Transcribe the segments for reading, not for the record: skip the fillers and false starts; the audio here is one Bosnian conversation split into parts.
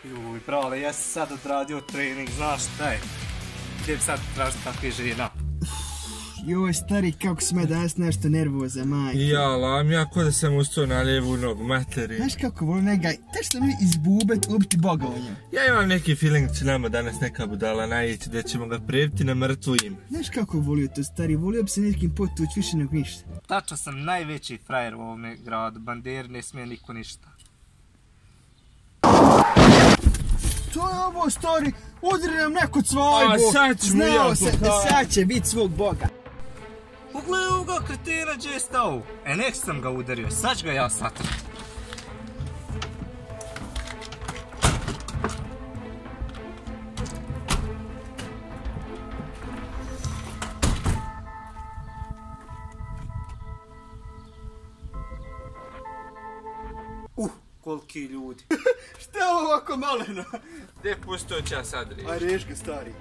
Juj, brale, ja sam sad odradio trening, znaš šta je? Gdje bi sad tražiti takve žena? Joj, stari, kako si me danas nešto nervoza, majke. Ja, lam, ja ko da sam ustao na lijevu nogu, materi. Znaš kako volim negaj, teško mi izbubet, ubiti Boga o njemu. Ja imam neki feeling da će nama danas neka budala najići, da ćemo ga prijeviti na mrtvo ime. Znaš kako volio to, stari, volio bi se nekim potuć više nego ništa. Tačno sam najveći frajer u ovome gradu, banderi ne smije niko ništa. To je ovo, stari, udri nam neko cvajbu. A sad ću mu ja Znao sam da pokazati. sad će bit svog Boga. Pogledaj ga kretena gdje je stao. Nek sam ga udario, sad ću ga ja satrati. Koliki ljudi. Šta je ovo ovako maleno? Gdje pustio će ja sad reći? Aj, reš ga, stari.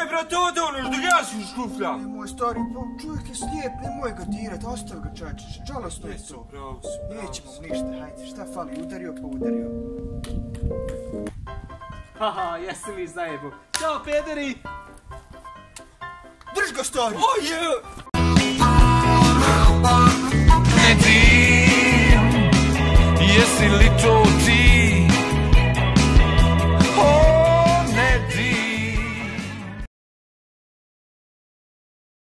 Brate, ode ono, da gasiš škuflja. Nemoj, stari, čovjek je slijep, nemoj ga dirat, ostav ga, čačić, žalostno je to. Nećemo mu ništa, hajde, šta fali, udario pa udario. Haha, jesi mi zajebo. Ćao, pederi! Drž ga, stari! Oje!